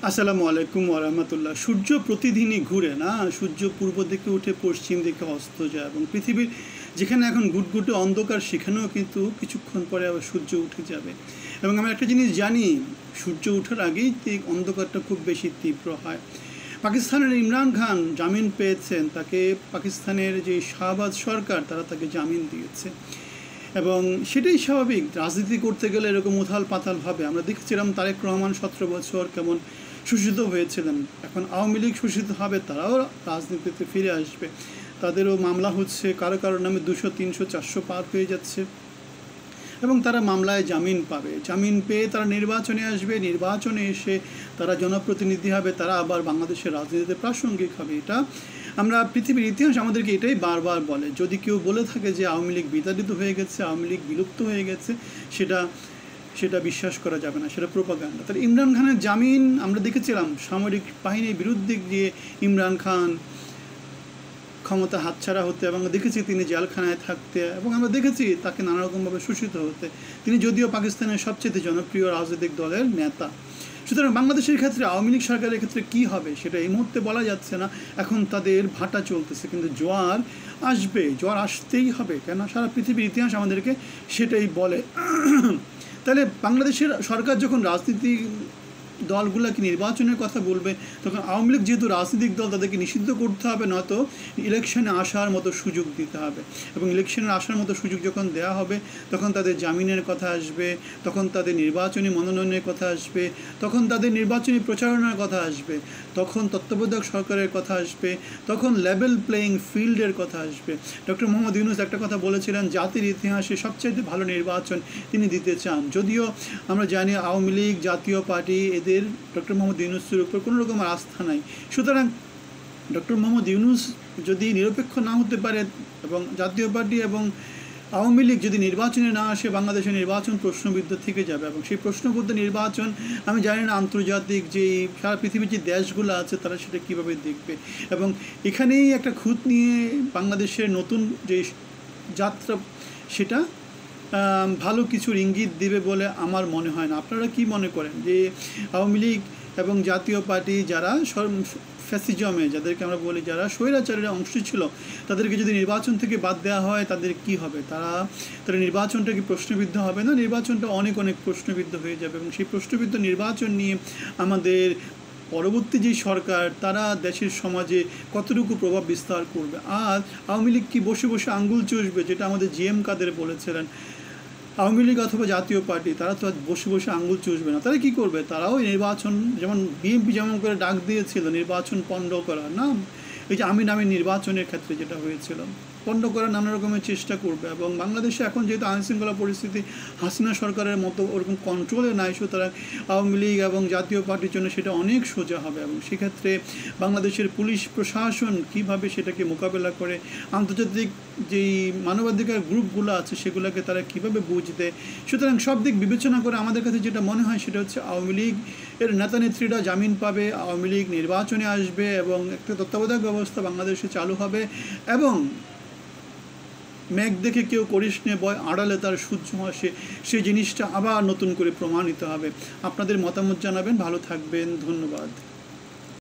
আসসালামু আলাইকুম ওরহমতুল্লাহ। সূর্য প্রতিদিনই ঘুরে না, সূর্য পূর্ব দিকে উঠে পশ্চিম দিকে অস্ত যায় এবং পৃথিবীর যেখানে এখন গুটগুটে অন্ধকার সেখানেও কিন্তু কিছুক্ষণ পরে আবার সূর্য উঠে যাবে। এবং আমরা একটা জিনিস জানি, সূর্য ওঠার আগেই অন্ধকারটা খুব বেশি তীব্র হয়। পাকিস্তানের ইমরান খান জামিন পেয়েছেন, তাকে পাকিস্তানের যে শাহবাজ সরকার তারা তাকে জামিন দিয়েছে এবং সেটাই স্বাভাবিক। রাজনীতি করতে গেলে এরকম উথাল পাতাল হবে। আমরা দেখছিলাম তারেক রহমান 17 বছর কেমন শোষিত হয়েছিলেন, এখন আওয়ামী লীগ শোষিত হবে, তারাও রাজনীতিতে ফিরে আসবে, তাদেরও মামলা হচ্ছে, কারো কারো নামে 200, 300, 400 পার হয়ে যাচ্ছে এবং তারা মামলায় জামিন পাবে। জামিন পেয়ে তারা নির্বাচনে আসবে, নির্বাচনে এসে তারা জনপ্রতিনিধি হবে, তারা আবার বাংলাদেশের রাজনীতিতে প্রাসঙ্গিক হবে। এটা আমরা পৃথিবীর ইতিহাস আমাদেরকে এটাই বারবার বলে। যদি কেউ বলে থাকে যে আওয়ামী লীগ বিতাড়িত হয়ে গেছে, আওয়ামী লীগ বিলুপ্ত হয়ে গেছে, সেটা বিশ্বাস করা যাবে না, সেটা প্রোপাগান্ডা। তাহলে ইমরান খানের জামিন আমরা দেখেছিলাম, সামরিক বাহিনীর বিরুদ্ধে গিয়ে ইমরান খান ক্ষমতা হাতছাড়া হতে, এবং দেখেছি তিনি জেলখানায় থাকতে, এবং আমরা দেখেছি তাকে নানা রকমভাবে শোষিত হতে। তিনি যদিও পাকিস্তানের সবচেয়ে জনপ্রিয় রাজনৈতিক দলের নেতা। সুতরাং বাংলাদেশের ক্ষেত্রে আওয়ামী লীগ সরকারের ক্ষেত্রে কী হবে সেটা এই মুহূর্তে বলা যাচ্ছে না। এখন তাদের ভাটা চলতেছে, কিন্তু জোয়ার আসবে, জোয়ার আসতেই হবে, কেন সারা পৃথিবীর ইতিহাস আমাদেরকে সেটাই বলে। তাহলে বাংলাদেশের সরকার যখন রাজনীতি দলগুলোকে নির্বাচনের কথা বলবে, তখন আওয়ামী লীগ যেহেতু রাজনৈতিক দল, তাদেরকে নিষিদ্ধ করতে হবে, নয়তো ইলেকশনে আসার মতো সুযোগ দিতে হবে। এবং ইলেকশনে আসার মতো সুযোগ যখন দেওয়া হবে, তখন তাদের জামিনের কথা আসবে, তখন তাদের নির্বাচনী মনোনয়নের কথা আসবে, তখন তাদের নির্বাচনী প্রচারণার কথা আসবে, তখন তত্ত্বাবধায়ক সরকারের কথা আসবে, তখন লেভেল প্লেয়িং ফিল্ডের কথা আসবে। ডক্টর মোহাম্মদ ইউনূস একটা কথা বলেছিলেন, জাতির ইতিহাসে সবচেয়ে ভালো নির্বাচন তিনি দিতে চান। যদিও আমরা জানি আওয়ামী লীগ, জাতীয় পার্টি, এদের ডক্টর মোহাম্মদ ইউনূসের উপর কোনো রকম আস্থা নাই। সুতরাং ডক্টর মোহাম্মদ ইউনূস যদি নিরপেক্ষ না হতে পারে এবং জাতীয় পার্টি এবং আওয়ামী লীগ যদি নির্বাচনে না আসে, বাংলাদেশের নির্বাচন প্রশ্নবিদ্ধ থেকে যাবে। এবং সেই প্রশ্নবিদ্ধ নির্বাচন আমি জানি না আন্তর্জাতিক যে সারা পৃথিবীর যে দেশগুলো আছে তারা সেটা কীভাবে দেখবে। এবং এখানেই একটা খুঁত নিয়ে বাংলাদেশের নতুন যে যাত্রা, সেটা ভালো কিছুর ইঙ্গিত দেবে বলে আমার মনে হয় না। আপনারা কি মনে করেন যে আওয়ামী লীগ এবং জাতীয় পার্টি যারা ফ্যাসিজমে, যাদেরকে আমরা বলি, যারা স্বৈরাচারের অংশ ছিল, তাদেরকে যদি নির্বাচন থেকে বাদ দেওয়া হয়, তাদের কি হবে? তারা নির্বাচনটা কি প্রশ্নবিদ্ধ হবে না? নির্বাচনটা অনেক অনেক প্রশ্নবিদ্ধ হয়ে যাবে এবং সেই প্রশ্নবিদ্ধ নির্বাচন নিয়ে আমাদের পরবর্তী যে সরকার, তারা দেশের সমাজে কতটুকু প্রভাব বিস্তার করবে। আর আওয়ামী লীগ কি বসে বসে আঙ্গুল চুষবে, যেটা আমাদের জিএম কাদের বলেছিলেন, আওয়ামী লীগ অথবা জাতীয় পার্টি তারা তো বসে বসে আঙ্গুল চুষবে না। তারা কী করবে? তারাও নির্বাচন, যেমন বিএনপি যেমন করে ডাক দিয়েছিল নির্বাচন পণ্ড করার নাম, এই যে আমি নির্বাচনের ক্ষেত্রে যেটা হয়েছিল, পণ্ড করার নানা রকমের চেষ্টা করবে। এবং বাংলাদেশে এখন যেহেতু আইনশৃঙ্খলা পরিস্থিতি হাসিনা সরকারের মতো ওরকম কন্ট্রোলে নাই, সুতরাং আওয়ামী লীগ এবং জাতীয় পার্টির জন্য সেটা অনেক সোজা হবে। এবং সেক্ষেত্রে বাংলাদেশের পুলিশ প্রশাসন কীভাবে সেটাকে মোকাবেলা করে, আন্তর্জাতিক যেই মানবাধিকার গ্রুপগুলো আছে সেগুলোকে তারা কীভাবে বুঝবে। সুতরাং সব দিক বিবেচনা করে আমাদের কাছে যেটা মনে হয় সেটা হচ্ছে আওয়ামী লীগ এর নেতা নেত্রীরা জামিন পাবে, আওয়ামী লীগ নির্বাচনে আসবে এবং একটা তত্ত্বাবধায়ক ব্যবস্থা বাংলাদেশে চালু হবে এবং মেঘ দেখে কেউ করিস নে বয়, আড়ালে তার সূর্য আসে, সেই জিনিসটা আবার নতুন করে প্রমাণিত হবে। আপনাদের মতামত জানাবেন, ভালো থাকবেন, ধন্যবাদ।